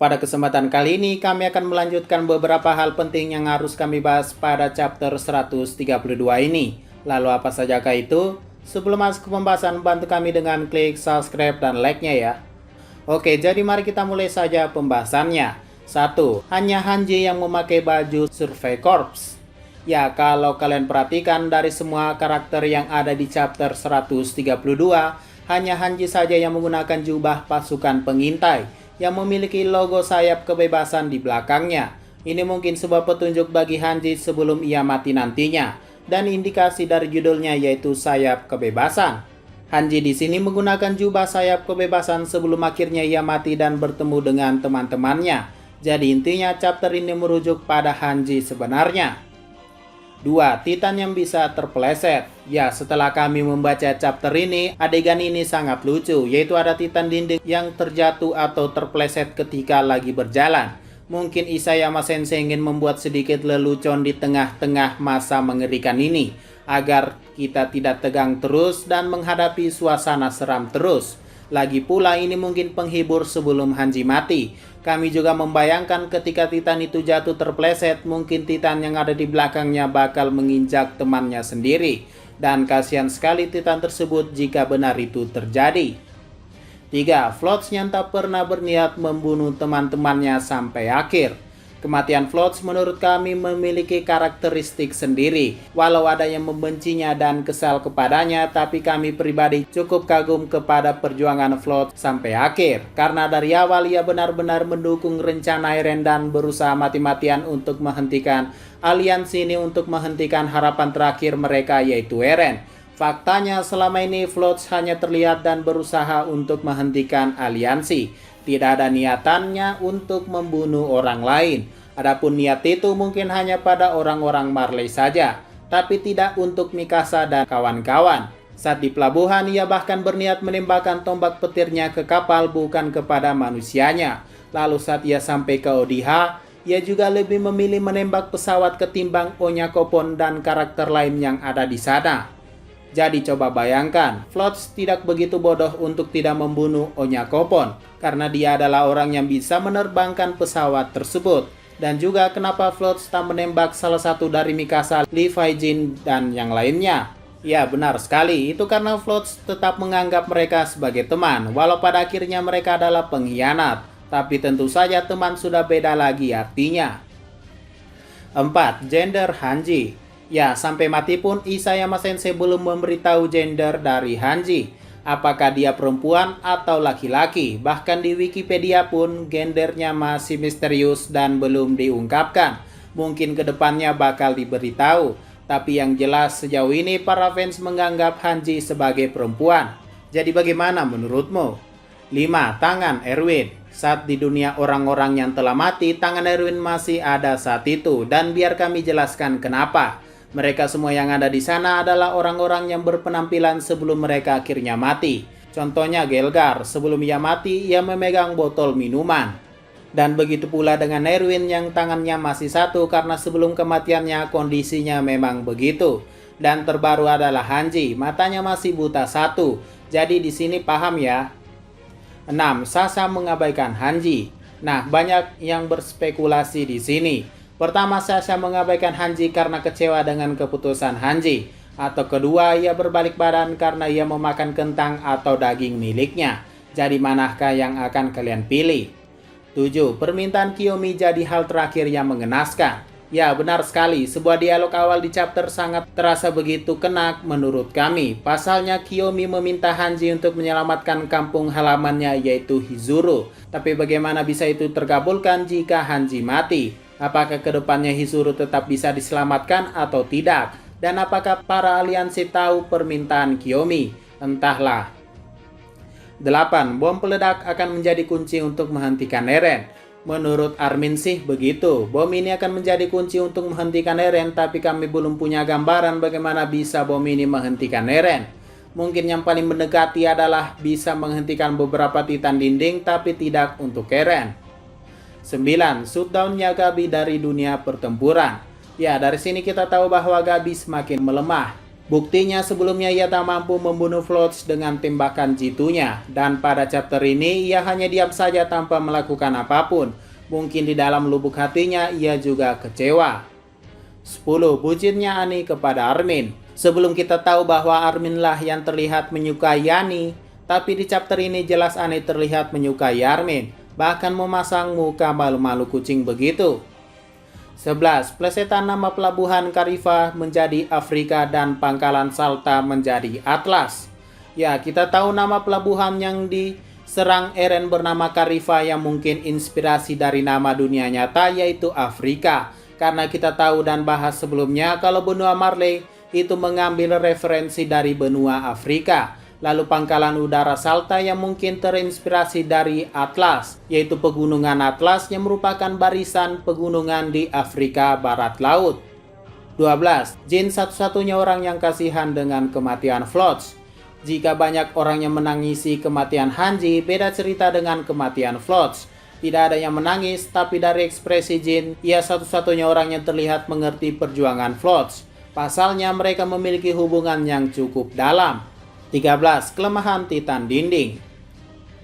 Pada kesempatan kali ini kami akan melanjutkan beberapa hal penting yang harus kami bahas pada chapter 132 ini. Lalu apa sajakah itu? Sebelum masuk ke pembahasan, bantu kami dengan klik subscribe dan like-nya ya. Oke, jadi mari kita mulai saja pembahasannya. 1. Hanya Hanji yang memakai baju Survey Corps. Ya, kalau kalian perhatikan dari semua karakter yang ada di chapter 132, hanya Hanji saja yang menggunakan jubah pasukan pengintai yang memiliki logo sayap kebebasan di belakangnya. Ini mungkin sebuah petunjuk bagi Hanji sebelum ia mati nantinya, dan indikasi dari judulnya yaitu sayap kebebasan. Hanji di sini menggunakan jubah sayap kebebasan sebelum akhirnya ia mati dan bertemu dengan teman-temannya. Jadi intinya chapter ini merujuk pada Hanji sebenarnya. 2. Titan yang bisa terpeleset. Ya, setelah kami membaca chapter ini, adegan ini sangat lucu, yaitu ada Titan dinding yang terjatuh atau terpeleset ketika lagi berjalan. Mungkin Isayama Sensei ingin membuat sedikit lelucon di tengah-tengah masa mengerikan ini, agar kita tidak tegang terus dan menghadapi suasana seram terus. Lagi pula ini mungkin penghibur sebelum Hanji mati. Kami juga membayangkan ketika Titan itu jatuh terpeleset, mungkin Titan yang ada di belakangnya bakal menginjak temannya sendiri. Dan kasihan sekali Titan tersebut jika benar itu terjadi. 3. Floats yang tak pernah berniat membunuh teman-temannya sampai akhir. Kematian Floats menurut kami memiliki karakteristik sendiri. Walau ada yang membencinya dan kesal kepadanya, tapi kami pribadi cukup kagum kepada perjuangan Floats sampai akhir. Karena dari awal ia benar-benar mendukung rencana Eren dan berusaha mati-matian untuk menghentikan aliansi ini, untuk menghentikan harapan terakhir mereka yaitu Eren. Faktanya selama ini Floats hanya terlihat dan berusaha untuk menghentikan aliansi. Tidak ada niatannya untuk membunuh orang lain. Adapun niat itu mungkin hanya pada orang-orang Marley saja, tapi tidak untuk Mikasa dan kawan-kawan. Saat di pelabuhan ia bahkan berniat menembakkan tombak petirnya ke kapal bukan kepada manusianya. Lalu saat ia sampai ke Odiha, ia juga lebih memilih menembak pesawat ketimbang Onyakopon dan karakter lain yang ada di sana. Jadi coba bayangkan, Floats tidak begitu bodoh untuk tidak membunuh Onyakopon, karena dia adalah orang yang bisa menerbangkan pesawat tersebut. Dan juga kenapa Floats tak menembak salah satu dari Mikasa, Levi Jin, dan yang lainnya. Ya benar sekali, itu karena Floats tetap menganggap mereka sebagai teman, walau pada akhirnya mereka adalah pengkhianat. Tapi tentu saja teman sudah beda lagi artinya. 4. Gender Hanji. Ya, sampai mati pun Isayama Sensei belum memberitahu gender dari Hanji. Apakah dia perempuan atau laki-laki? Bahkan di Wikipedia pun gendernya masih misterius dan belum diungkapkan. Mungkin kedepannya bakal diberitahu. Tapi yang jelas sejauh ini para fans menganggap Hanji sebagai perempuan. Jadi bagaimana menurutmu? 5. Tangan Erwin. Saat di dunia orang-orang yang telah mati, tangan Erwin masih ada saat itu. Dan biar kami jelaskan kenapa. Mereka semua yang ada di sana adalah orang-orang yang berpenampilan sebelum mereka akhirnya mati. Contohnya Gelgar, sebelum ia mati, ia memegang botol minuman. Dan begitu pula dengan Erwin yang tangannya masih satu karena sebelum kematiannya kondisinya memang begitu. Dan terbaru adalah Hanji, matanya masih buta satu. Jadi di sini paham ya. 6. Sasha mengabaikan Hanji. Nah, banyak yang berspekulasi di sini. Pertama, Sasha mengabaikan Hanji karena kecewa dengan keputusan Hanji. Atau kedua, ia berbalik badan karena ia memakan kentang atau daging miliknya. Jadi manakah yang akan kalian pilih? 7. Permintaan Kiyomi jadi hal terakhir yang mengenaskan. Ya, benar sekali. Sebuah dialog awal di chapter sangat terasa begitu kena menurut kami. Pasalnya Kiyomi meminta Hanji untuk menyelamatkan kampung halamannya yaitu Hizuru. Tapi bagaimana bisa itu terkabulkan jika Hanji mati? Apakah kedepannya Hizuru tetap bisa diselamatkan atau tidak? Dan apakah para aliansi tahu permintaan Kiyomi? Entahlah. 8. Bom peledak akan menjadi kunci untuk menghentikan Eren. Menurut Armin sih begitu. Bom ini akan menjadi kunci untuk menghentikan Eren, tapi kami belum punya gambaran bagaimana bisa bom ini menghentikan Eren. Mungkin yang paling mendekati adalah bisa menghentikan beberapa Titan dinding, tapi tidak untuk Eren. 9. Shutdown-nya Gabi dari dunia pertempuran. Ya, dari sini kita tahu bahwa Gabi semakin melemah. Buktinya sebelumnya ia tak mampu membunuh Floats dengan tembakan jitunya, dan pada chapter ini ia hanya diam saja tanpa melakukan apapun. Mungkin di dalam lubuk hatinya ia juga kecewa. 10. Bucinnya Ani kepada Armin. Sebelum kita tahu bahwa Arminlah yang terlihat menyukai Yani, tapi di chapter ini jelas Ani terlihat menyukai Armin, bahkan memasang muka malu-malu kucing begitu. 11. Plesetan nama pelabuhan Karifa menjadi Afrika dan pangkalan Salta menjadi Atlas. Ya, kita tahu nama pelabuhan yang diserang Eren bernama Karifa yang mungkin inspirasi dari nama dunia nyata yaitu Afrika. Karena kita tahu dan bahas sebelumnya kalau benua Marley itu mengambil referensi dari benua Afrika. Lalu pangkalan udara Salta yang mungkin terinspirasi dari Atlas, yaitu pegunungan Atlas yang merupakan barisan pegunungan di Afrika Barat Laut. 12. Jin satu-satunya orang yang kasihan dengan kematian Floats. Jika banyak orang yang menangisi kematian Hanji, beda cerita dengan kematian Floats. Tidak ada yang menangis, tapi dari ekspresi Jin, ia satu-satunya orang yang terlihat mengerti perjuangan Floats. Pasalnya mereka memiliki hubungan yang cukup dalam. 13. Kelemahan Titan Dinding.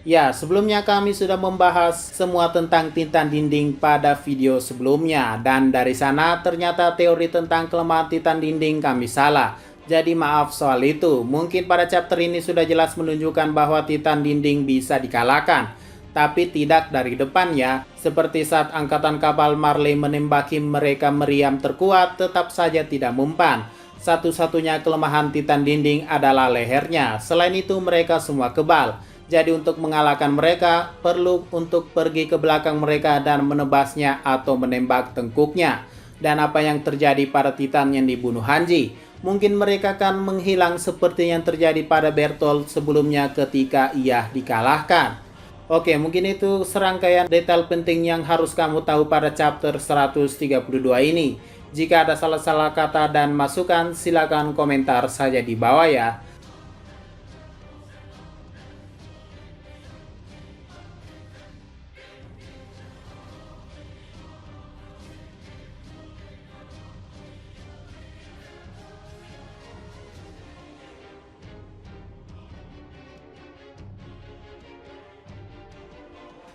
Ya, sebelumnya kami sudah membahas semua tentang Titan Dinding pada video sebelumnya, dan dari sana ternyata teori tentang kelemahan Titan Dinding kami salah. Jadi maaf soal itu. Mungkin pada chapter ini sudah jelas menunjukkan bahwa Titan Dinding bisa dikalahkan, tapi tidak dari depan ya. Seperti saat angkatan kapal Marley menembaki mereka meriam terkuat, tetap saja tidak mempan. Satu-satunya kelemahan Titan Dinding adalah lehernya. Selain itu mereka semua kebal. Jadi untuk mengalahkan mereka, perlu untuk pergi ke belakang mereka dan menebasnya atau menembak tengkuknya. Dan apa yang terjadi pada Titan yang dibunuh Hanji? Mungkin mereka akan menghilang seperti yang terjadi pada Bertolt sebelumnya ketika ia dikalahkan. Oke, mungkin itu serangkaian detail penting yang harus kamu tahu pada chapter 132 ini. Jika ada salah-salah kata dan masukan, silakan komentar saja di bawah ya.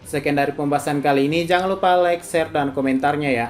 Sekian dari pembahasan kali ini, jangan lupa like, share, dan komentarnya ya.